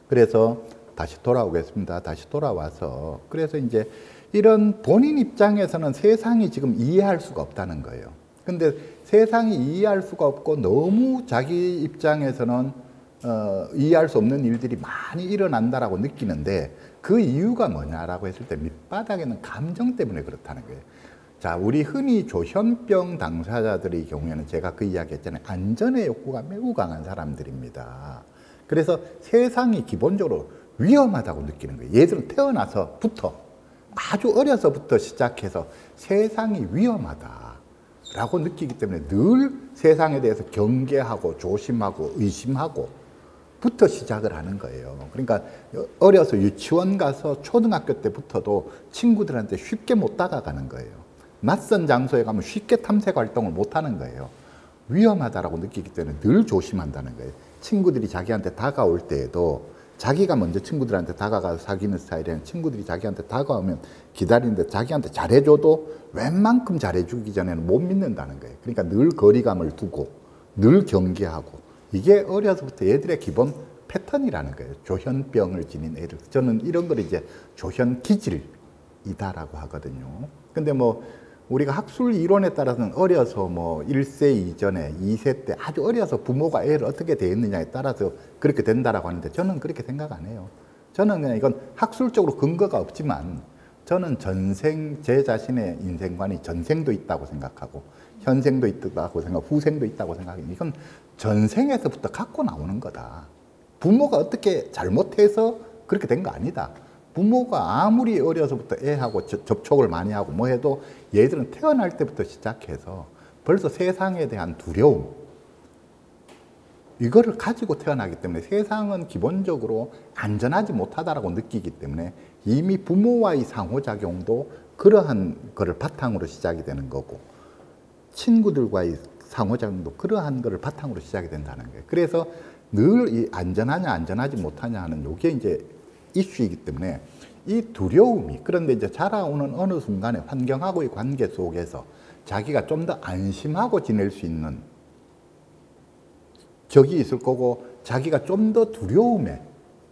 그래서 다시 돌아오겠습니다. 다시 돌아와서 그래서 이제 이런 본인 입장에서는 세상이 지금 이해할 수가 없다는 거예요. 근데 세상이 이해할 수가 없고 너무 자기 입장에서는 이해할 수 없는 일들이 많이 일어난다라고 느끼는데 그 이유가 뭐냐라고 했을 때 밑바닥에는 감정 때문에 그렇다는 거예요. 자, 우리 흔히 조현병 당사자들의 경우에는 제가 그 이야기 했잖아요. 안전의 욕구가 매우 강한 사람들입니다. 그래서 세상이 기본적으로 위험하다고 느끼는 거예요. 얘들은 태어나서부터 아주 어려서부터 시작해서 세상이 위험하다라고 느끼기 때문에 늘 세상에 대해서 경계하고 조심하고 의심하고 부터 시작을 하는 거예요. 그러니까 어려서 유치원 가서 초등학교 때부터도 친구들한테 쉽게 못 다가가는 거예요. 낯선 장소에 가면 쉽게 탐색 활동을 못 하는 거예요. 위험하다라고 느끼기 때문에 늘 조심한다는 거예요. 친구들이 자기한테 다가올 때에도 자기가 먼저 친구들한테 다가가서 사귀는 스타일이랑 친구들이 자기한테 다가오면 기다리는데 자기한테 잘해줘도 웬만큼 잘해주기 전에는 못 믿는다는 거예요. 그러니까 늘 거리감을 두고 늘 경계하고 이게 어려서부터 얘들의 기본 패턴이라는 거예요. 조현병을 지닌 애들. 저는 이런 걸 이제 조현기질이다라고 하거든요. 근데 뭐 우리가 학술 이론에 따라서는 어려서 뭐 1세 이전에 2세 때 아주 어려서 부모가 애를 어떻게 대했느냐에 따라서 그렇게 된다라고 하는데 저는 그렇게 생각 안 해요. 저는 그냥 이건 학술적으로 근거가 없지만 저는 전생 제 자신의 인생관이 전생도 있다고 생각하고 현생도 있다고 생각하고 후생도 있다고 생각해요. 이건 전생에서부터 갖고 나오는 거다. 부모가 어떻게 잘못해서 그렇게 된 거 아니다. 부모가 아무리 어려서부터 애하고 접촉을 많이 하고 뭐 해도 얘들은 태어날 때부터 시작해서 벌써 세상에 대한 두려움 이거를 가지고 태어나기 때문에 세상은 기본적으로 안전하지 못하다라고 느끼기 때문에 이미 부모와의 상호작용도 그러한 거를 바탕으로 시작이 되는 거고 친구들과의 상호작용도 그러한 거를 바탕으로 시작이 된다는 거예요. 그래서 늘 이 안전하냐 안전하지 못하냐 하는 요게 이제 이슈이기 때문에 이 두려움이 그런데 이제 자라오는 어느 순간에 환경하고의 관계 속에서 자기가 좀 더 안심하고 지낼 수 있는 적이 있을 거고 자기가 좀 더 두려움에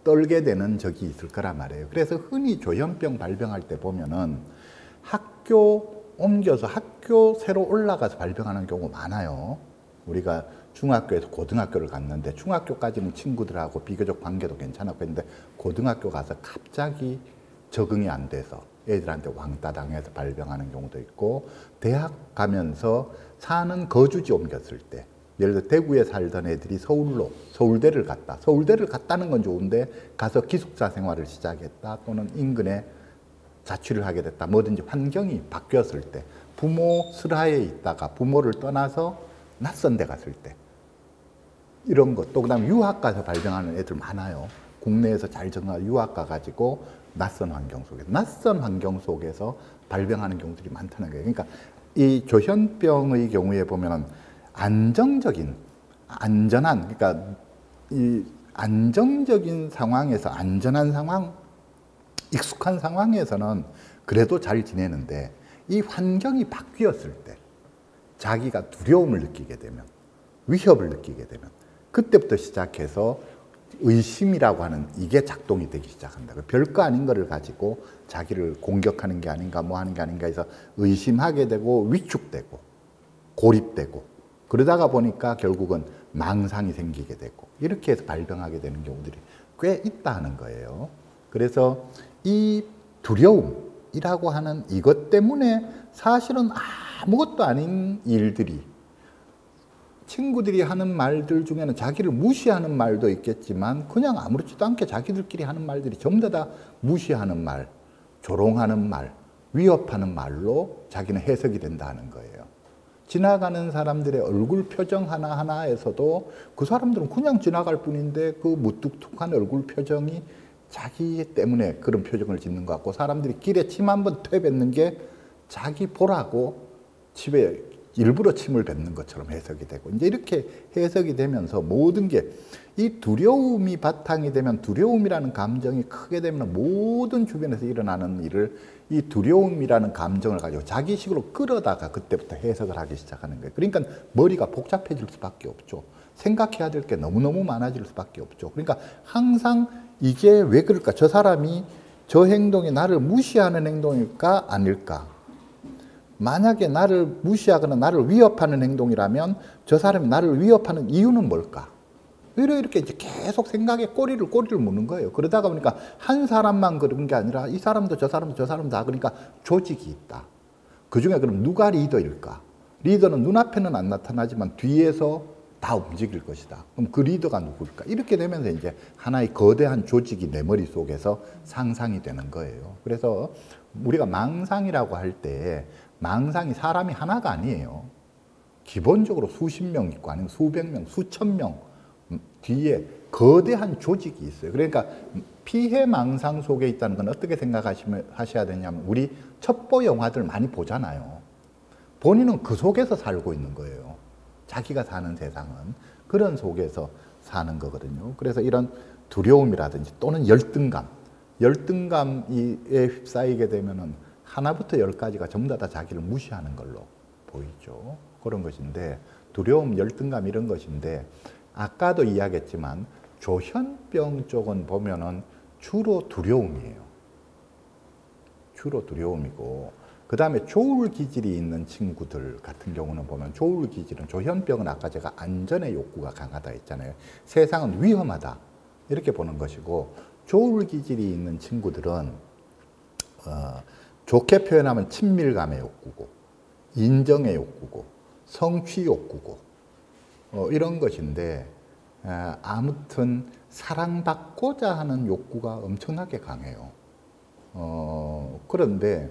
떨게 되는 적이 있을 거란 말이에요. 그래서 흔히 조현병 발병할 때 보면은 학교 옮겨서 학교 새로 올라가서 발병하는 경우 많아요. 우리가 중학교에서 고등학교를 갔는데 중학교까지는 친구들하고 비교적 관계도 괜찮았고 했는데 고등학교 가서 갑자기 적응이 안 돼서 애들한테 왕따 당해서 발병하는 경우도 있고 대학 가면서 사는 거주지 옮겼을 때 예를 들어 대구에 살던 애들이 서울로 서울대를 갔다. 서울대를 갔다는 건 좋은데 가서 기숙사 생활을 시작했다 또는 인근에 자취를 하게 됐다. 뭐든지 환경이 바뀌었을 때 부모 슬하에 있다가 부모를 떠나서 낯선 데 갔을 때 이런 것, 또 그 다음에 유학 가서 발병하는 애들 많아요. 국내에서 잘 적응하고 유학 가가지고 낯선 환경 속에서 발병하는 경우들이 많다는 거예요. 그러니까 이 조현병의 경우에 보면은 안정적인, 안전한, 그러니까 이 안정적인 상황에서, 안전한 상황, 익숙한 상황에서는 그래도 잘 지내는데 이 환경이 바뀌었을 때 자기가 두려움을 느끼게 되면, 위협을 느끼게 되면 그때부터 시작해서 의심이라고 하는 이게 작동이 되기 시작한다. 별거 아닌 거를 가지고 자기를 공격하는 게 아닌가 뭐 하는 게 아닌가 해서 의심하게 되고 위축되고 고립되고 그러다가 보니까 결국은 망상이 생기게 되고 이렇게 해서 발병하게 되는 경우들이 꽤 있다는 거예요. 그래서 이 두려움이라고 하는 이것 때문에 사실은 아무것도 아닌 일들이 친구들이 하는 말들 중에는 자기를 무시하는 말도 있겠지만 그냥 아무렇지도 않게 자기들끼리 하는 말들이 전부 다 무시하는 말, 조롱하는 말, 위협하는 말로 자기는 해석이 된다는 거예요. 지나가는 사람들의 얼굴 표정 하나하나에서도 그 사람들은 그냥 지나갈 뿐인데 그 무뚝뚝한 얼굴 표정이 자기 때문에 그런 표정을 짓는 것 같고 사람들이 길에 침 한 번 퇴뱉는 게 자기 보라고 집에 일부러 침을 뱉는 것처럼 해석이 되고 이제 이렇게 해석이 되면서 모든 게 이 두려움이 바탕이 되면 두려움이라는 감정이 크게 되면 모든 주변에서 일어나는 일을 이 두려움이라는 감정을 가지고 자기식으로 끌어다가 그때부터 해석을 하기 시작하는 거예요. 그러니까 머리가 복잡해질 수밖에 없죠. 생각해야 될 게 너무너무 많아질 수밖에 없죠. 그러니까 항상 이게 왜 그럴까? 저 사람이 저 행동이 나를 무시하는 행동일까? 아닐까? 만약에 나를 무시하거나 나를 위협하는 행동이라면 저 사람이 나를 위협하는 이유는 뭘까? 이렇게 이제 계속 생각에 꼬리를 무는 거예요. 그러다가 보니까 한 사람만 그런 게 아니라 이 사람도 저 사람도 저 사람도 다 그러니까 조직이 있다. 그 중에 그럼 누가 리더일까? 리더는 눈앞에는 안 나타나지만 뒤에서 다 움직일 것이다. 그럼 그 리더가 누구일까? 이렇게 되면서 이제 하나의 거대한 조직이 내 머릿속에서 상상이 되는 거예요. 그래서 우리가 망상이라고 할 때 망상이 사람이 하나가 아니에요. 기본적으로 수십 명 있고 아니면 수백 명, 수천 명 뒤에 거대한 조직이 있어요. 그러니까 피해 망상 속에 있다는 건 어떻게 생각하셔야 되냐면 우리 첩보 영화들 많이 보잖아요. 본인은 그 속에서 살고 있는 거예요. 자기가 사는 세상은 그런 속에서 사는 거거든요. 그래서 이런 두려움이라든지 또는 열등감에 휩싸이게 되면은 하나부터 열까지가 전부 다 자기를 무시하는 걸로 보이죠. 그런 것인데 두려움, 열등감 이런 것인데 아까도 이야기했지만 조현병 쪽은 보면은 주로 두려움이에요. 주로 두려움이고 그 다음에 조울 기질이 있는 친구들 같은 경우는 보면 조울 기질은 조현병은 아까 제가 안전의 욕구가 강하다 했잖아요. 세상은 위험하다 이렇게 보는 것이고 조울 기질이 있는 친구들은 좋게 표현하면 친밀감의 욕구고 인정의 욕구고 성취 욕구고 이런 것인데 아무튼 사랑받고자 하는 욕구가 엄청나게 강해요. 그런데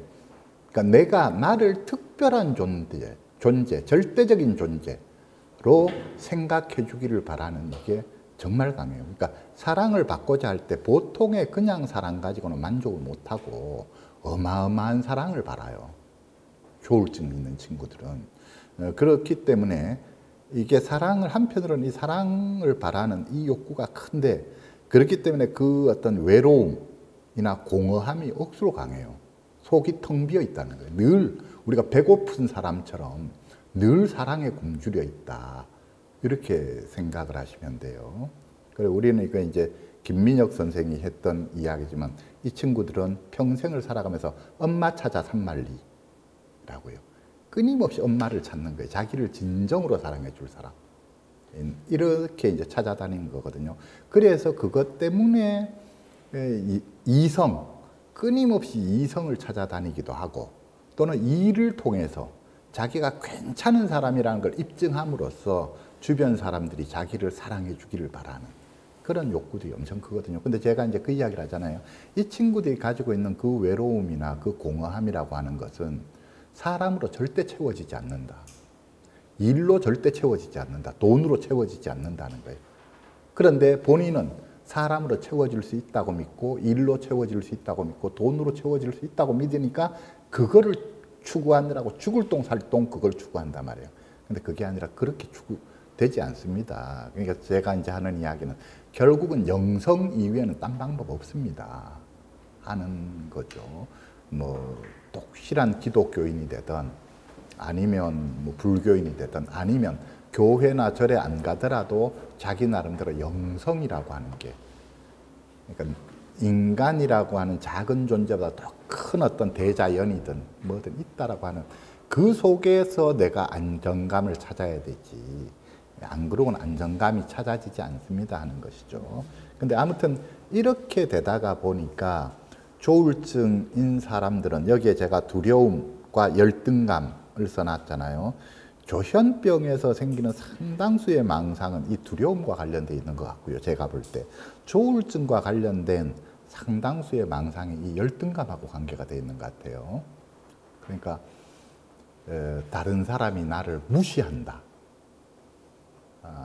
그러니까 내가 나를 특별한 존재, 절대적인 존재로 생각해 주기를 바라는 이게 정말 강해요. 그러니까 사랑을 받고자 할 때 보통의 그냥 사랑 가지고는 만족을 못하고 어마어마한 사랑을 바라요. 조울증 있는 친구들은. 그렇기 때문에 이게 사랑을 한편으로는 이 사랑을 바라는 이 욕구가 큰데 그렇기 때문에 그 어떤 외로움이나 공허함이 억수로 강해요. 속이 텅 비어 있다는 거예요. 늘 우리가 배고픈 사람처럼 늘 사랑에 굶주려 있다. 이렇게 생각을 하시면 돼요. 그리고 우리는 이거 이제 김민혁 선생이 했던 이야기지만 이 친구들은 평생을 살아가면서 엄마 찾아 산만리라고요. 끊임없이 엄마를 찾는 거예요. 자기를 진정으로 사랑해 줄 사람. 이렇게 이제 찾아다니는 거거든요. 그래서 그것 때문에 끊임없이 이성을 찾아다니기도 하고 또는 일을 통해서 자기가 괜찮은 사람이라는 걸 입증함으로써 주변 사람들이 자기를 사랑해 주기를 바라는 그런 욕구들이 엄청 크거든요. 근데 제가 이제 그 이야기를 하잖아요. 이 친구들이 가지고 있는 그 외로움이나 그 공허함이라고 하는 것은 사람으로 절대 채워지지 않는다. 일로 절대 채워지지 않는다. 돈으로 채워지지 않는다는 거예요. 그런데 본인은 사람으로 채워질 수 있다고 믿고 일로 채워질 수 있다고 믿고 돈으로 채워질 수 있다고 믿으니까 그거를 추구하느라고 죽을 똥 살 똥 그걸 추구한단 말이에요. 근데 그게 아니라 그렇게 되지 않습니다. 그러니까 제가 이제 하는 이야기는 결국은 영성 이외에는 딴 방법 없습니다. 하는 거죠. 뭐 독실한 기독교인이 되든 아니면 뭐 불교인이 되든 아니면 교회나 절에 안 가더라도 자기 나름대로 영성이라고 하는 게 그러니까 인간이라고 하는 작은 존재보다 더 큰 어떤 대자연이든 뭐든 있다라고 하는 그 속에서 내가 안정감을 찾아야 되지 안 그러고는 안정감이 찾아지지 않습니다 하는 것이죠. 근데 아무튼 이렇게 되다가 보니까 조울증인 사람들은 여기에 제가 두려움과 열등감을 써놨잖아요. 조현병에서 생기는 상당수의 망상은 이 두려움과 관련되어 있는 것 같고요. 제가 볼 때 조울증과 관련된 상당수의 망상이 이 열등감하고 관계가 되어 있는 것 같아요. 그러니까 다른 사람이 나를 무시한다.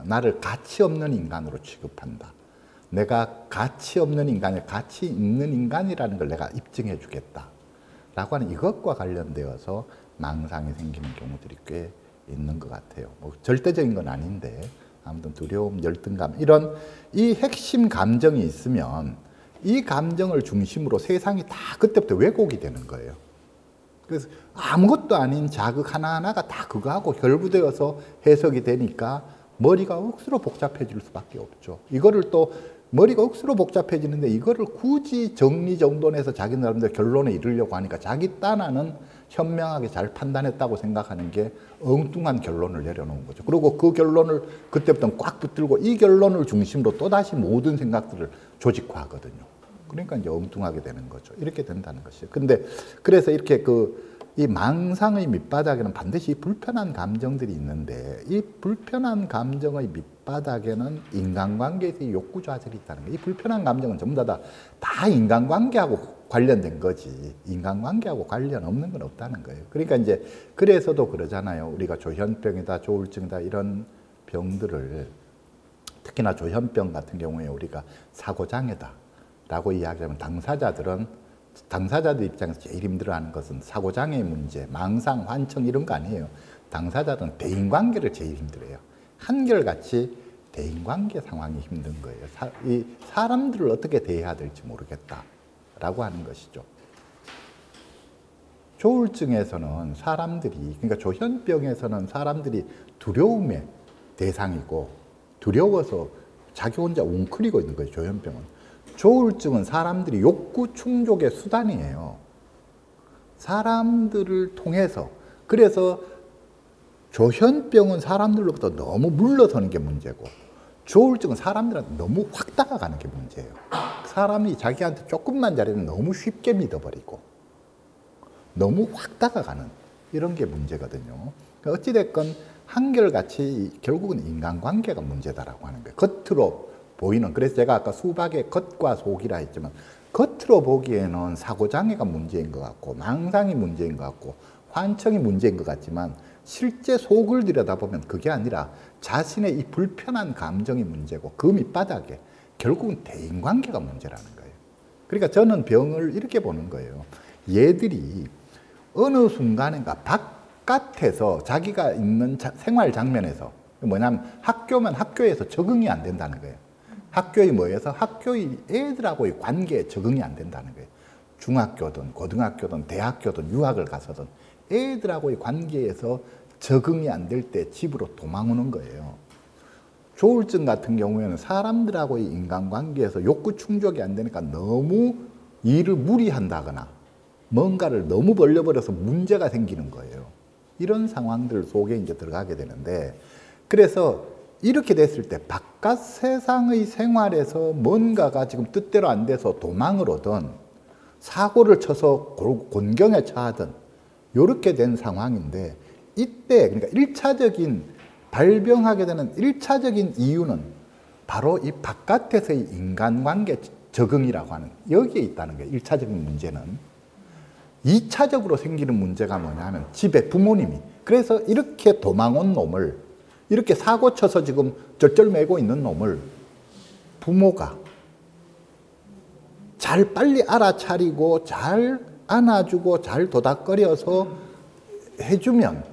나를 가치 없는 인간으로 취급한다. 내가 가치 없는 인간이 가치 있는 인간이라는 걸 내가 입증해 주겠다. 라고 하는 이것과 관련되어서 망상이 생기는 경우들이 꽤 있는 것 같아요. 뭐 절대적인 건 아닌데 아무튼 두려움, 열등감 이런 이 핵심 감정이 있으면 이 감정을 중심으로 세상이 다 그때부터 왜곡이 되는 거예요. 그래서 아무것도 아닌 자극 하나하나가 다 그거하고 결부되어서 해석이 되니까 머리가 억수로 복잡해질 수밖에 없죠. 이거를 또 머리가 억수로 복잡해지는데 이거를 굳이 정리정돈해서 자기 나름대로 결론에 이르려고 하니까 자기 딴에는 현명하게 잘 판단했다고 생각하는 게 엉뚱한 결론을 내려놓은 거죠. 그리고 그 결론을 그때부터는 꽉 붙들고 이 결론을 중심으로 또다시 모든 생각들을 조직화하거든요. 그러니까 이제 엉뚱하게 되는 거죠. 이렇게 된다는 것이죠. 근데 그래서 이렇게 이 망상의 밑바닥에는 반드시 불편한 감정들이 있는데 이 불편한 감정의 밑바닥에는 인간관계에서의 욕구 좌절이 있다는 거예요. 이 불편한 감정은 전부 다 인간관계하고 관련된 거지 인간관계하고 관련 없는 건 없다는 거예요. 그러니까 이제 그래서도 그러잖아요. 우리가 조현병이다, 조울증이다 이런 병들을 특히나 조현병 같은 경우에 우리가 사고장애다 라고 이야기하면 당사자들 입장에서 제일 힘들어하는 것은 사고장애의 문제, 망상, 환청 이런 거 아니에요. 당사자들은 대인관계를 제일 힘들어해요. 한결같이 대인관계 상황이 힘든 거예요. 이 사람들을 어떻게 대해야 될지 모르겠다라고 하는 것이죠. 조울증에서는 사람들이, 그러니까 조현병에서는 사람들이 두려움의 대상이고 두려워서 자기 혼자 웅크리고 있는 거예요. 조현병은. 조울증은 사람들이 욕구 충족의 수단이에요. 사람들을 통해서. 그래서 조현병은 사람들로부터 너무 물러서는 게 문제고 조울증은 사람들한테 너무 확 다가가는 게 문제예요. 사람이 자기한테 조금만 잘하면 너무 쉽게 믿어버리고 너무 확 다가가는 이런 게 문제거든요. 어찌됐건 한결같이 결국은 인간관계가 문제다라고 하는 거예요. 겉으로 보이는, 그래서 제가 아까 수박의 겉과 속이라 했지만 겉으로 보기에는 사고장애가 문제인 것 같고 망상이 문제인 것 같고 환청이 문제인 것 같지만 실제 속을 들여다보면 그게 아니라 자신의 이 불편한 감정이 문제고 그 밑바닥에 결국은 대인관계가 문제라는 거예요. 그러니까 저는 병을 이렇게 보는 거예요. 얘들이 어느 순간인가 바깥에서 자기가 있는 생활 장면에서 뭐냐면 학교면 학교에서 적응이 안 된다는 거예요. 학교의 뭐에서 학교의 애들하고의 관계에 적응이 안 된다는 거예요. 중학교든 고등학교든 대학교든 유학을 가서든 애들하고의 관계에서 적응이 안 될 때 집으로 도망오는 거예요. 조울증 같은 경우에는 사람들하고의 인간관계에서 욕구 충족이 안 되니까 너무 일을 무리한다거나 뭔가를 너무 벌려버려서 문제가 생기는 거예요. 이런 상황들 속에 이제 들어가게 되는데 그래서 이렇게 됐을 때 바깥 세상의 생활에서 뭔가가 지금 뜻대로 안 돼서 도망을 오든 사고를 쳐서 곤경에 처하든 이렇게 된 상황인데 이때 그러니까 1차적인 발병하게 되는 1차적인 이유는 바로 이 바깥에서의 인간관계 적응이라고 하는 여기에 있다는 거예요. 1차적인 문제는. 2차적으로 생기는 문제가 뭐냐면 집에 부모님이 그래서 이렇게 도망온 놈을 이렇게 사고 쳐서 지금 쩔쩔매고 있는 놈을 부모가 잘 빨리 알아차리고 잘 안아주고 잘 도닥거려서 해주면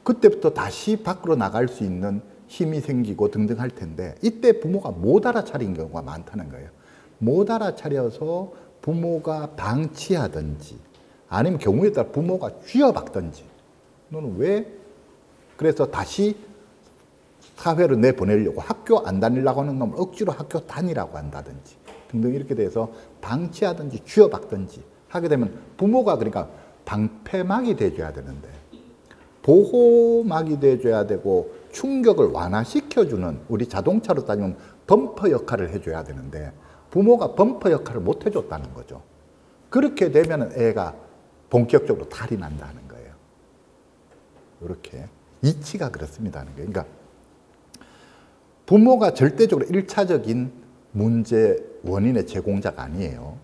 그때부터 다시 밖으로 나갈 수 있는 힘이 생기고 등등 할 텐데 이때 부모가 못 알아차린 경우가 많다는 거예요. 못 알아차려서 부모가 방치하든지 아니면 경우에 따라 부모가 쥐어박든지 너는 왜 그래서 다시 사회로 내보내려고 학교 안 다니려고 하는 놈을 억지로 학교 다니라고 한다든지 등등 이렇게 돼서 방치하든지 쥐어박든지 하게 되면 부모가 그러니까 방패막이 돼줘야 되는데 보호막이 돼줘야 되고 충격을 완화시켜주는 우리 자동차로 따지면 범퍼 역할을 해줘야 되는데 부모가 범퍼 역할을 못 해줬다는 거죠. 그렇게 되면 애가 본격적으로 탈이 난다는 거예요. 이렇게. 이치가 그렇습니다. 그러니까 부모가 절대적으로 1차적인 문제 원인의 제공자가 아니에요.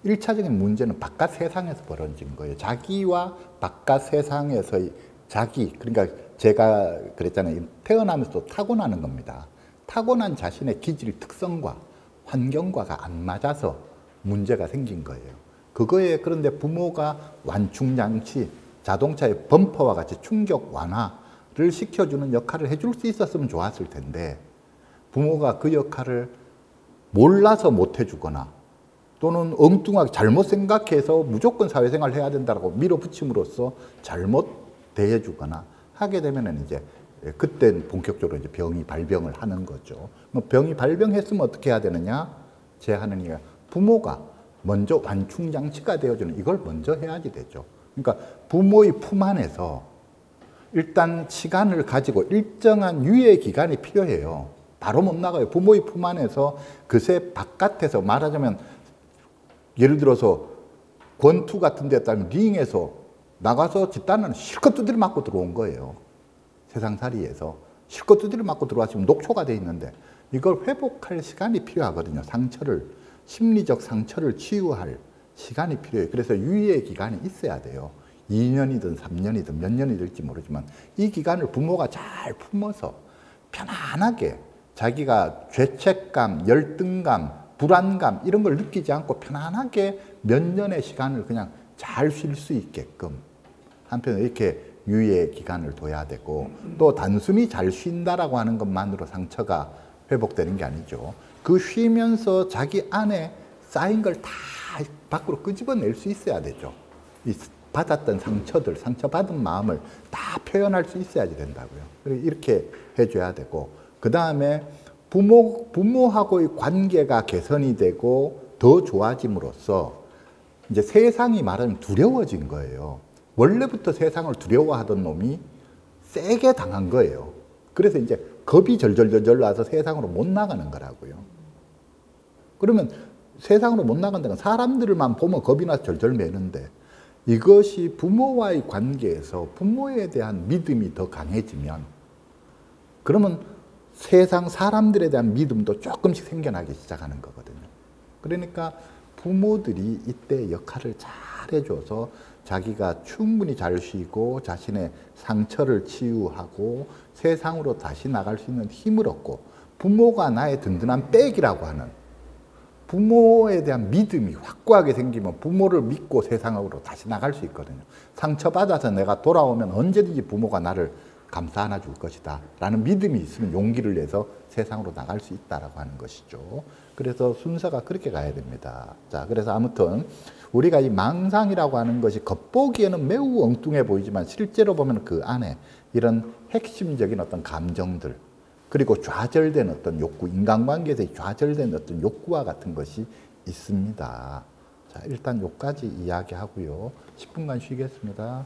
1차적인 문제는 바깥 세상에서 벌어진 거예요. 자기와 바깥 세상에서의 자기, 그러니까 제가 그랬잖아요. 태어나면서 타고나는 겁니다. 타고난 자신의 기질 특성과 환경과가 안 맞아서 문제가 생긴 거예요. 그거에 그런데 부모가 완충장치, 자동차의 범퍼와 같이 충격 완화를 시켜주는 역할을 해줄 수 있었으면 좋았을 텐데 부모가 그 역할을 몰라서 못 해주거나 또는 엉뚱하게 잘못 생각해서 무조건 사회생활을 해야 된다고 밀어붙임으로써 잘못 대해주거나 하게 되면은 이제 그때 본격적으로 이제 병이 발병을 하는 거죠. 병이 발병했으면 어떻게 해야 되느냐? 제 하느니가 부모가 먼저 완충장치가 되어주는 이걸 먼저 해야지 되죠. 그러니까 부모의 품 안에서 일단 시간을 가지고 일정한 유예 기간이 필요해요. 바로 못 나가요. 부모의 품 안에서 그새 바깥에서 말하자면 예를 들어서 권투 같은 데 따면 링에서 나가서 집단은 실컷 두드려 맞고 들어온 거예요. 세상살이에서 실컷 두드려 맞고 들어왔으면 녹초가 돼 있는데 이걸 회복할 시간이 필요하거든요. 상처를, 심리적 상처를 치유할 시간이 필요해요. 그래서 유예 기간이 있어야 돼요. 2년이든 3년이든 몇 년이 될지 모르지만 이 기간을 부모가 잘 품어서 편안하게 자기가 죄책감, 열등감, 불안감 이런 걸 느끼지 않고 편안하게 몇 년의 시간을 그냥 잘 쉴 수 있게끔 한편으로 이렇게 유예 기간을 둬야 되고 또 단순히 잘 쉰다라고 하는 것만으로 상처가 회복되는 게 아니죠. 그 쉬면서 자기 안에 쌓인 걸 다 밖으로 끄집어낼 수 있어야 되죠. 이 받았던 상처들, 상처받은 마음을 다 표현할 수 있어야지 된다고요. 그리고 이렇게 해줘야 되고 그 다음에 부모하고의 관계가 개선이 되고 더 좋아짐으로써 이제 세상이 말하면 두려워진 거예요. 원래부터 세상을 두려워하던 놈이 세게 당한 거예요. 그래서 이제 겁이 절절절절 나서 세상으로 못 나가는 거라고요. 그러면 세상으로 못 나간다는 건 사람들만 보면 겁이 나서 절절 매는데 이것이 부모와의 관계에서 부모에 대한 믿음이 더 강해지면 그러면 세상 사람들에 대한 믿음도 조금씩 생겨나기 시작하는 거거든요. 그러니까 부모들이 이때 역할을 잘 해줘서 자기가 충분히 잘 쉬고 자신의 상처를 치유하고 세상으로 다시 나갈 수 있는 힘을 얻고 부모가 나의 든든한 백이라고 하는 부모에 대한 믿음이 확고하게 생기면 부모를 믿고 세상으로 다시 나갈 수 있거든요. 상처받아서 내가 돌아오면 언제든지 부모가 나를 감싸 안아줄 것이다 라는 믿음이 있으면 용기를 내서 세상으로 나갈 수 있다라고 하는 것이죠. 그래서 순서가 그렇게 가야 됩니다. 자, 그래서 아무튼 우리가 이 망상이라고 하는 것이 겉보기에는 매우 엉뚱해 보이지만 실제로 보면 그 안에 이런 핵심적인 어떤 감정들 그리고 좌절된 어떤 욕구, 인간관계에서 좌절된 어떤 욕구와 같은 것이 있습니다. 자, 일단 여기까지 이야기하고요. 10분간 쉬겠습니다.